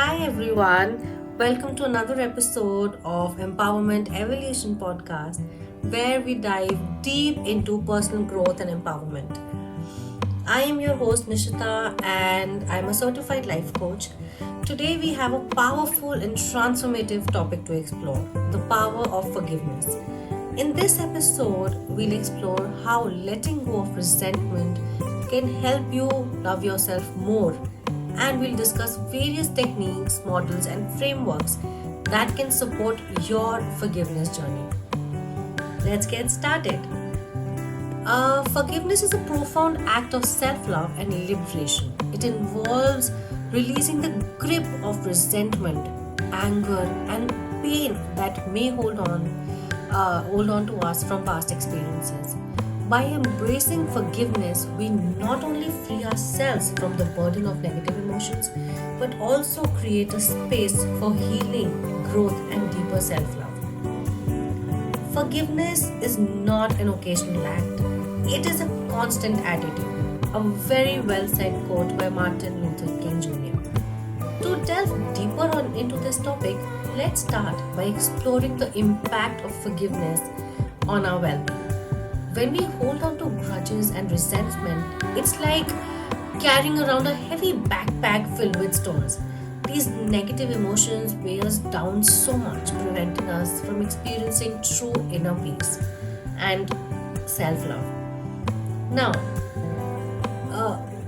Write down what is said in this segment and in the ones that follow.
Hi everyone, welcome to another episode of Empowerment Evolution Podcast where we dive deep into personal growth and empowerment. I am your host Nishita and I'm a certified life coach. Today we have a powerful and transformative topic to explore, the power of forgiveness. In this episode, we'll explore how letting go of resentment can help you love yourself more, and we'll discuss various techniques, models, and frameworks that can support your forgiveness journey. Let's get started. Forgiveness is a profound act of self love and liberation. It involves releasing the grip of resentment, anger, and pain that may hold on to us from past experiences. By embracing forgiveness, we not only free ourselves from the burden of negative emotions, but also create a space for healing, growth, and deeper self love. Forgiveness is not an occasional act, it is a constant attitude. A very well said quote by Martin Luther King Jr. To delve deeper into this topic, let's start by exploring the impact of forgiveness on our well being. When we hold on to grudges and resentment, it's like carrying around a heavy backpack filled with stones. These negative emotions weigh us down so much, preventing us from experiencing true inner peace and self love. Now,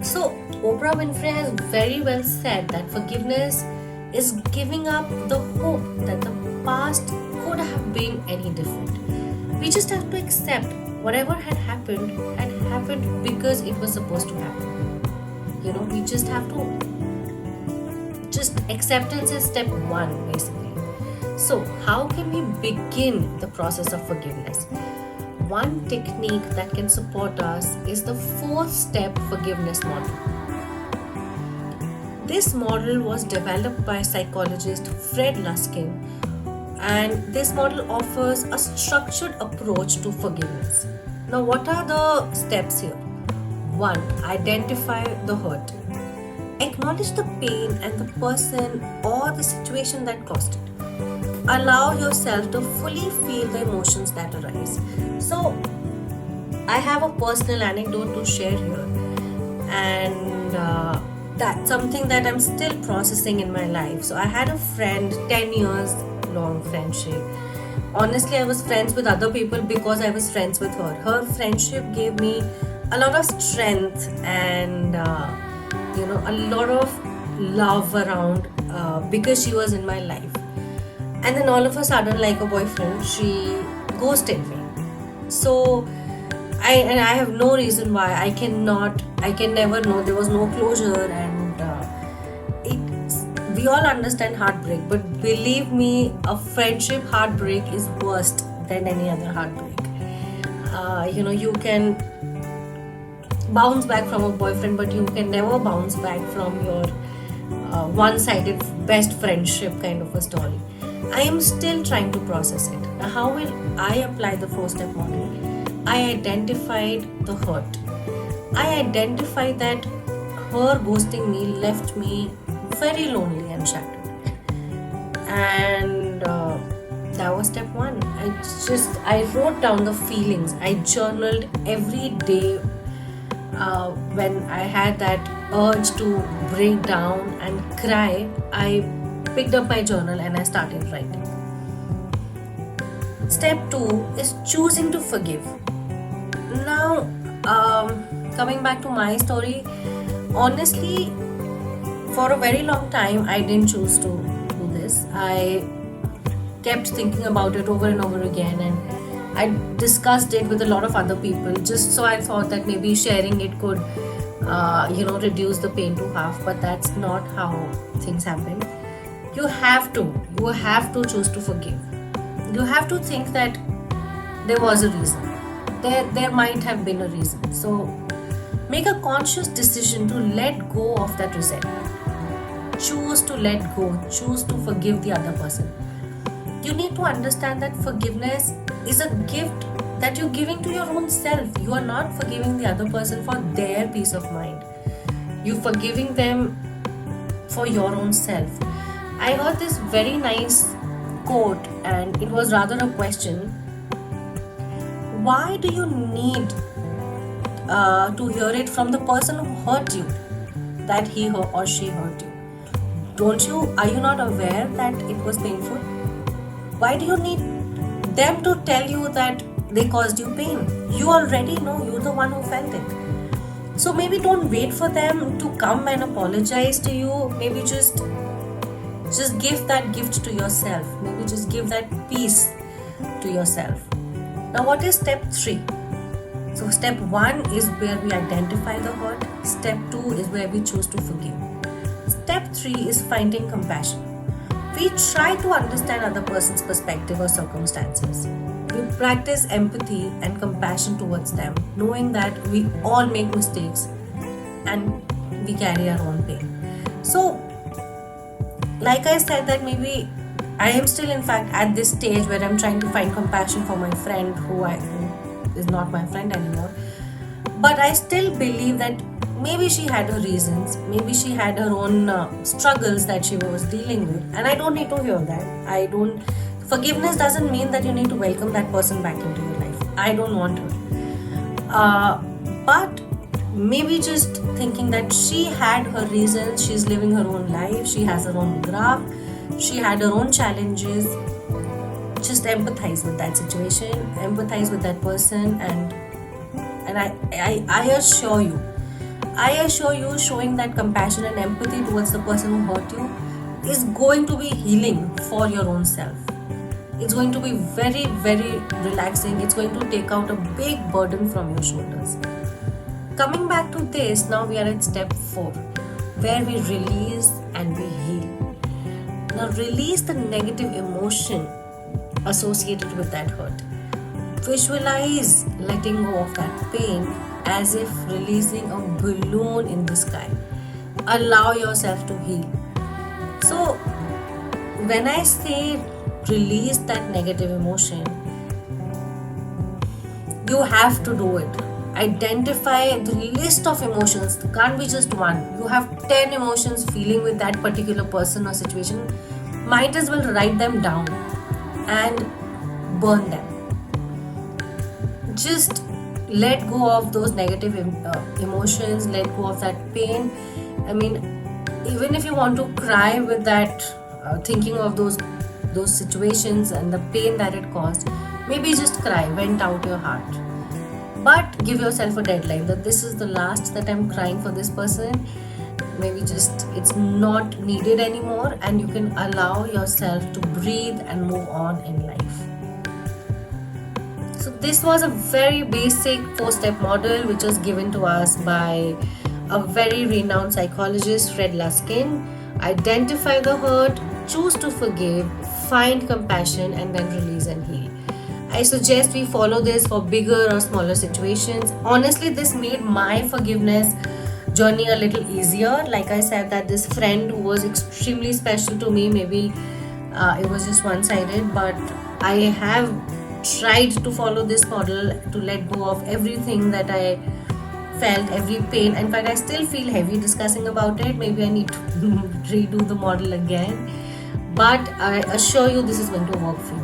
so Oprah Winfrey has very well said that forgiveness is giving up the hope that the past could have been any different. We just have to accept whatever had happened because it was supposed to happen. We just have to just acceptance is step one basically. So how can we begin the process of forgiveness? One technique that can support us is the 4-step forgiveness model. This model was developed by psychologist Fred Luskin, and this model offers a structured approach to forgiveness. Now, what are the steps here? 1. Identify the hurt. Acknowledge the pain and the person or the situation that caused it. Allow yourself to fully feel the emotions that arise. So, I have a personal anecdote to share here, and that's something that I'm still processing in my life. So, I had a friend, 10 years long friendship. Honestly, I was friends with other people because I was friends with her. Her friendship gave me a lot of strength and a lot of love around because she was in my life. And then all of a sudden, like a boyfriend, she ghosted me. So I have no reason why. I can never know. There was no closure, and we all understand heartbreak, but believe me, a friendship heartbreak is worse than any other heartbreak. You can bounce back from a boyfriend, but you can never bounce back from your one-sided best friendship kind of a story. I am still trying to process it. Now, how will I apply the 4-step model? I identified the hurt. I identified that her ghosting me left me very lonely and shattered. And that was step 1. I wrote down the feelings. I journaled every day when I had that urge to break down and cry. I picked up my journal and I started writing. Step 2 is choosing to forgive. Now, coming back to my story, honestly, for a very long time, I didn't choose to do this. I kept thinking about it over and over again, and I discussed it with a lot of other people, just so I thought that maybe sharing it could, reduce the pain to half. But that's not how things happen. You have to choose to forgive. You have to think that there was a reason. There might have been a reason. So make a conscious decision to let go of that resentment. Choose to let go. Choose to forgive the other person. You need to understand that forgiveness is a gift that you're giving to your own self. You are not forgiving the other person for their peace of mind. You're forgiving them for your own self. I heard this very nice quote, and it was rather a question. Why do you need to hear it from the person who hurt you, that he or she hurt you? Are you not aware that it was painful? Why do you need them to tell you that they caused you pain? You already know, you're the one who felt it. So maybe don't wait for them to come and apologize to you. Maybe just give that gift to yourself. Maybe just give that peace to yourself. Now, what is step 3? So step 1 is where we identify the hurt. Step 2 is where we choose to forgive. Step 3 is finding compassion. We try to understand other person's perspective or circumstances. We practice empathy and compassion towards them, knowing that we all make mistakes and we carry our own pain. So, like I said, that maybe I am still in fact at this stage where I'm trying to find compassion for my friend who is not my friend anymore. But I still believe that maybe she had her reasons, maybe she had her own struggles that she was dealing with, and I don't need to hear that. Forgiveness doesn't mean that you need to welcome that person back into your life. I don't want her. But maybe just thinking that she had her reasons, she's living her own life, she has her own graph, she had her own challenges. Just empathize with that situation, empathize with that person, and I assure you, showing that compassion and empathy towards the person who hurt you is going to be healing for your own self. It's going to be very, very relaxing. It's going to take out a big burden from your shoulders. Coming back to this, now we are at step 4, where we release and we heal. Now release the negative emotion associated with that hurt. Visualize letting go of that pain as if releasing a balloon in the sky. Allow yourself to heal. So, when I say release that negative emotion, you have to do it. Identify the list of emotions. It can't be just one. You have 10 emotions feeling with that particular person or situation. Might as well write them down and burn them. Just let go of those negative emotions, let go of that pain. I mean, even if you want to cry with that, thinking of those situations and the pain that it caused, maybe just cry, vent out your heart. But give yourself a deadline that this is the last that I'm crying for this person. Maybe just it's not needed anymore, and you can allow yourself to breathe and move on in life. So this was a very basic 4-step model which was given to us by a very renowned psychologist, Fred Luskin. Identify the hurt, choose to forgive, find compassion, and then release and heal. I suggest we follow this for bigger or smaller situations. Honestly, this made my forgiveness journey a little easier. Like I said, that this friend who was extremely special to me, maybe it was just one-sided, but I have tried to follow this model to let go of everything that I felt, every pain. In fact, I still feel heavy discussing about it. Maybe I need to redo the model again, but I assure you this is going to work for you.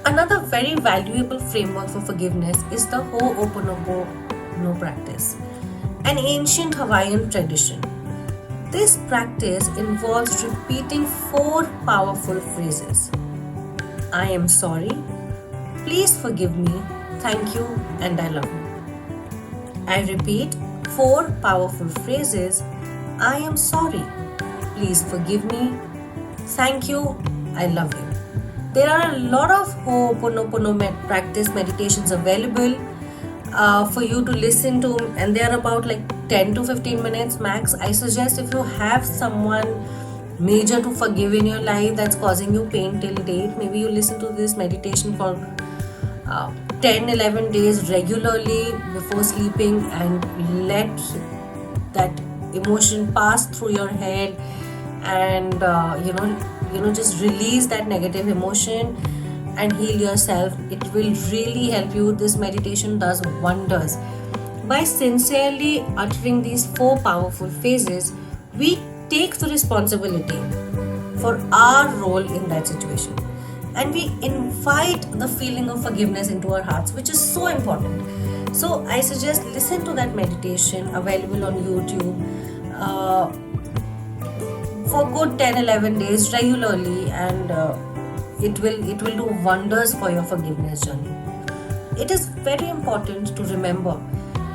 Another very valuable framework for forgiveness is the Ho'oponopono practice, an ancient Hawaiian tradition. This practice involves repeating 4 powerful phrases. I am sorry, please forgive me, thank you, and I love you. I repeat 4 powerful phrases. I am sorry, please forgive me, thank you, I love you. There are a lot of Ho'oponopono practice meditations available for you to listen to, and they are about like 10 to 15 minutes max. I suggest if you have someone major to forgive in your life that's causing you pain till date, maybe you listen to this meditation for 10-11 days regularly before sleeping, and let that emotion pass through your head, and just release that negative emotion and heal yourself. It will really help you. This meditation does wonders. By sincerely uttering these 4 powerful phrases, we take the responsibility for our role in that situation, and we invite the feeling of forgiveness into our hearts, which is so important. So I suggest listen to that meditation available on YouTube for good 10-11 days regularly, and it will do wonders for your forgiveness journey. It is very important to remember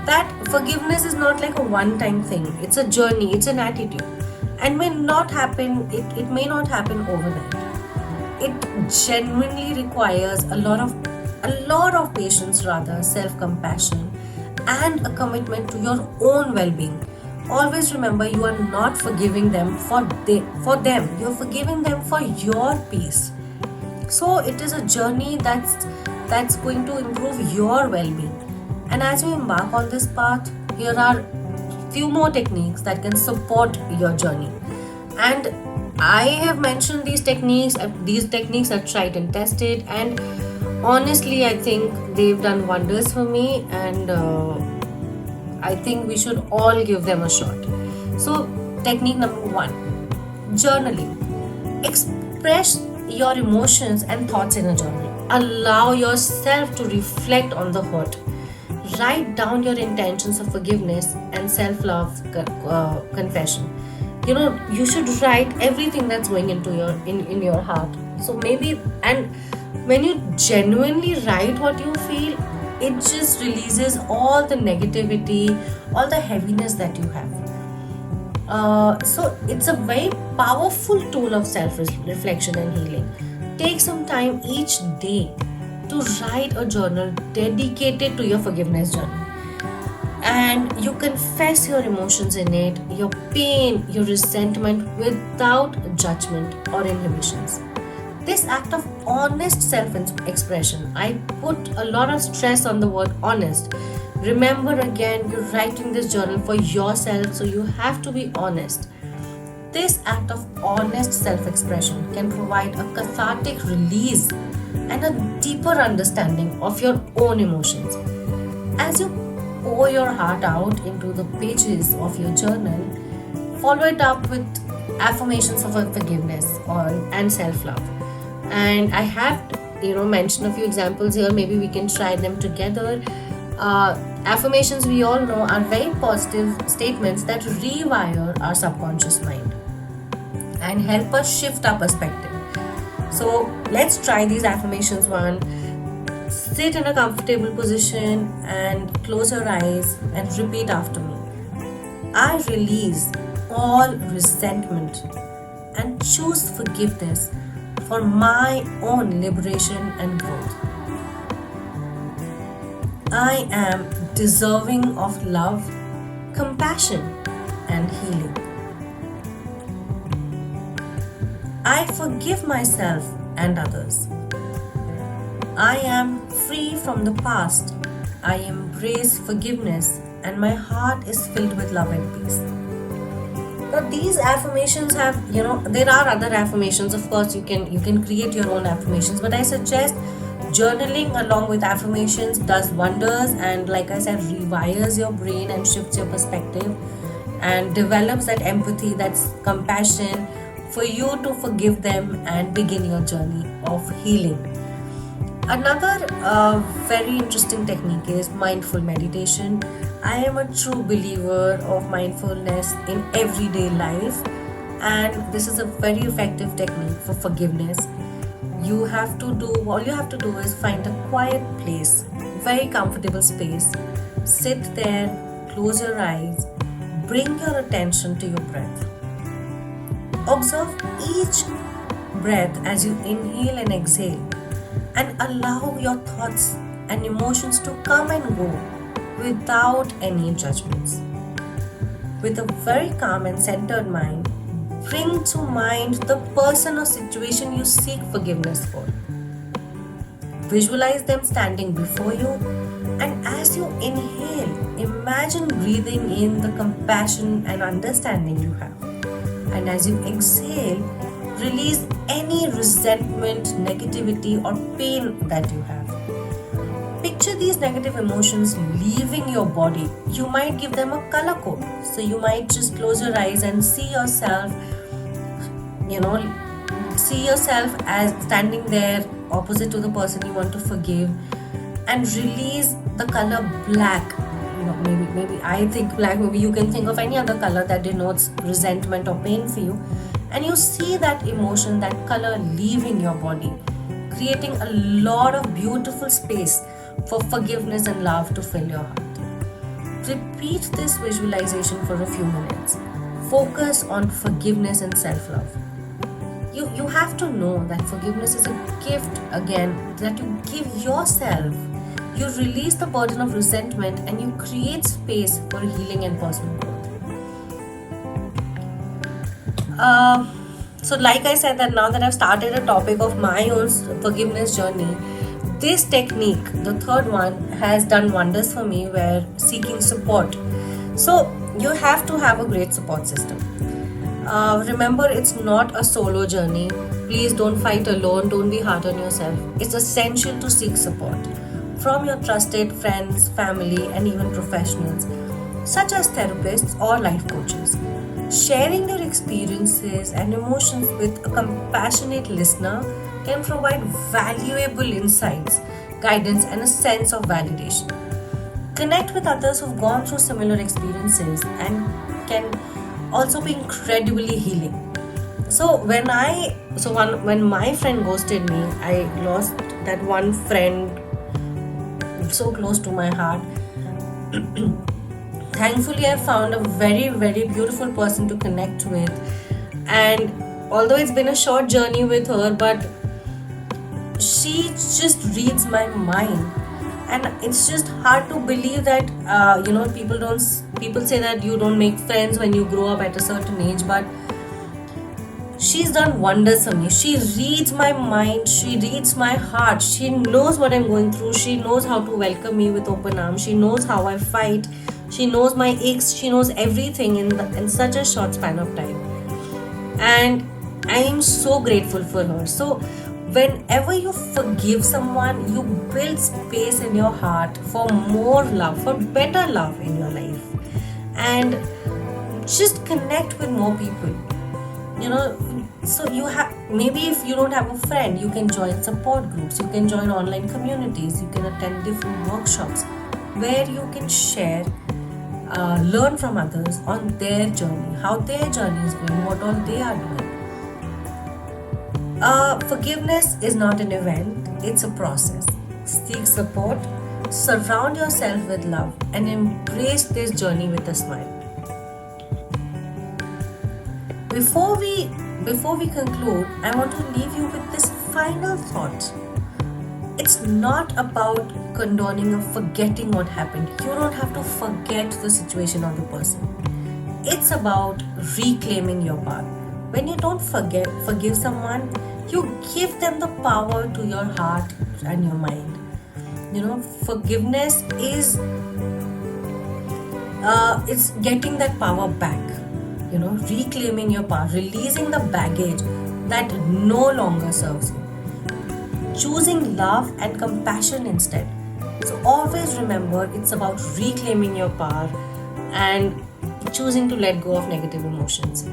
that forgiveness is not like a one time thing. It's a journey, it's an attitude, and it may not happen overnight. It genuinely requires a lot of patience, rather self-compassion, and a commitment to your own well-being. Always remember, you are not forgiving them for them. You're forgiving them for your peace. So it is a journey that's going to improve your well-being. And as you embark on this path, here are few more techniques that can support your journey. And I have mentioned these techniques. These techniques are tried and tested, and honestly, I think they've done wonders for me. And I think we should all give them a shot. So, technique number one: journaling. Express your emotions and thoughts in a journal. Allow yourself to reflect on the hurt. Write down your intentions of forgiveness and self-love confession. You should write everything that's going into in your heart. So maybe, and when you genuinely write what you feel, it just releases all the negativity, all the heaviness that you have. So it's a very powerful tool of self-reflection and healing. Take some time each day to write a journal dedicated to your forgiveness journey, and you confess your emotions in it, your pain, your resentment, without judgment or inhibitions. This act of honest self expression, I put a lot of stress on the word honest. Remember, again, you're writing this journal for yourself, so you have to be honest. This act of honest self expression can provide a cathartic release and a deeper understanding of your own emotions. As you pour your heart out into the pages of your journal, follow it up with affirmations of forgiveness and self-love. And I have mentioned a few examples here. Maybe we can try them together. Affirmations, we all know, are very positive statements that rewire our subconscious mind and help us shift our perspective. So let's try these affirmations. One: sit in a comfortable position and close your eyes and repeat after me. I release all resentment and choose forgiveness for my own liberation and growth. I am deserving of love, compassion, and healing. I forgive myself and others. I am free from the past. I embrace forgiveness, and my heart is filled with love and peace. Now, these affirmations have, there are other affirmations. Of course, you can create your own affirmations, but I suggest journaling along with affirmations does wonders, and like I said, rewires your brain and shifts your perspective and develops that empathy, that's compassion for you to forgive them and begin your journey of healing. Another very interesting technique is mindful meditation. I am a true believer of mindfulness in everyday life, and this is a very effective technique for forgiveness. All you have to do is find a quiet place, very comfortable space. Sit there, close your eyes, bring your attention to your breath. Observe each breath as you inhale and exhale, and allow your thoughts and emotions to come and go without any judgments. With a very calm and centered mind, bring to mind the person or situation you seek forgiveness for. Visualize them standing before you, and as you inhale, imagine breathing in the compassion and understanding you have. And as you exhale, release any resentment, negativity, or pain that you have. picture these negative emotions leaving your body. You might give them a color code. So you might just close your eyes and you know, see yourself as standing there opposite to the person you want to forgive, and release the color black. Maybe I think black, maybe you can think of any other color that denotes resentment or pain for you, and you see that emotion, that color leaving your body, creating a lot of beautiful space for forgiveness and love to fill your heart. Repeat this visualization for a few minutes. Focus on forgiveness and self-love. You have to know that forgiveness is a gift, again, that you give yourself. You release the burden of resentment and you create space for healing and personal growth. So like I said, that now that I've started a topic of my own forgiveness journey, this technique, the third one, has done wonders for me where seeking support. So you have to have a great support system. Remember, it's not a solo journey. Please don't fight alone. Don't be hard on yourself. It's essential to seek support from your trusted friends, family, and even professionals, such as therapists or life coaches. Sharing your experiences and emotions with a compassionate listener can provide valuable insights, guidance, and a sense of validation. Connect with others who've gone through similar experiences and can also be incredibly healing. So when my friend ghosted me, I lost that one friend so close to my heart. Thankfully, I found a very, very beautiful person to connect with, and although it's been a short journey with her, but she just reads my mind, and it's just hard to believe that people say that you don't make friends when you grow up at a certain age, but she's done wonders for me. She reads my mind, she reads my heart, she knows what I'm going through, she knows how to welcome me with open arms, she knows how I fight, she knows my aches, she knows everything in such a short span of time, and I am so grateful for her. So whenever you forgive someone, you build space in your heart for more love, for better love in your life, and just connect with more people. So you have, maybe if you don't have a friend, you can join support groups, you can join online communities, you can attend different workshops where you can share, learn from others on their journey, how their journey is going, what all they are doing. Forgiveness is not an event, it's a process. Seek support, surround yourself with love, and embrace this journey with a smile. Before we conclude, I want to leave you with this final thought. It's not about condoning or forgetting what happened. You don't have to forget the situation or the person. It's about reclaiming your power. When you don't forgive someone, you give them the power to your heart and your mind. Forgiveness is it's getting that power back. Reclaiming your power, releasing the baggage that no longer serves you, choosing love and compassion instead. So always remember, it's about reclaiming your power and choosing to let go of negative emotions.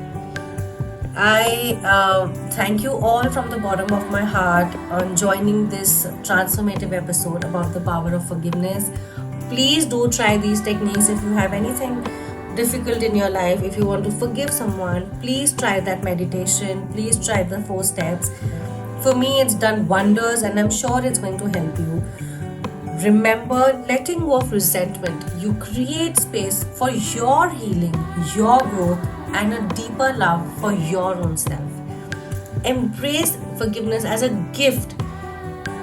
I thank you all from the bottom of my heart on joining this transformative episode about the power of forgiveness. Please do try these techniques. If you have anything difficult in your life, if you want to forgive someone, please try that meditation. Please try the 4 steps. For me, it's done wonders, and I'm sure it's going to help you. Remember, letting go of resentment, you create space for your healing, your growth, and a deeper love for your own self. Embrace forgiveness as a gift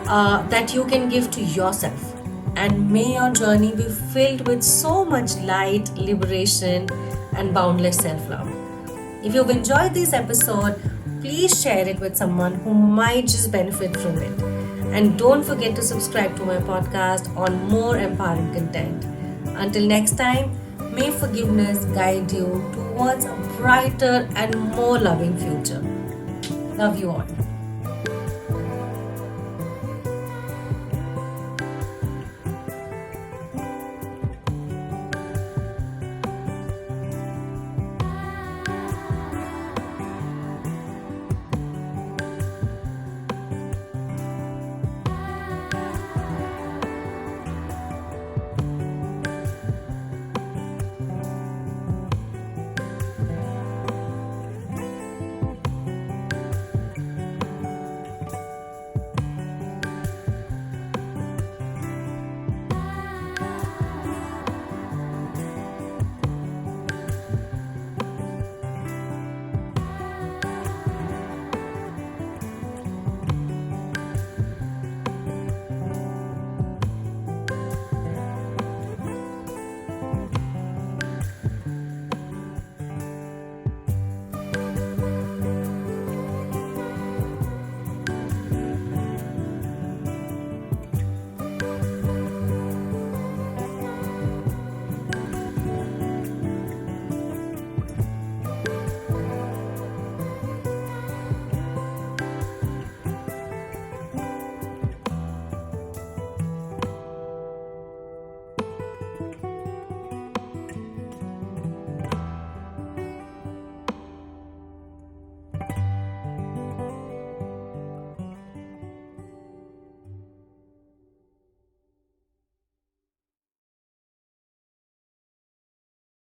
that you can give to yourself. And may your journey be filled with so much light, liberation, and boundless self-love. If you've enjoyed this episode, please share it with someone who might just benefit from it. And don't forget to subscribe to my podcast on more empowering content. Until next time, may forgiveness guide you towards a brighter and more loving future. Love you all.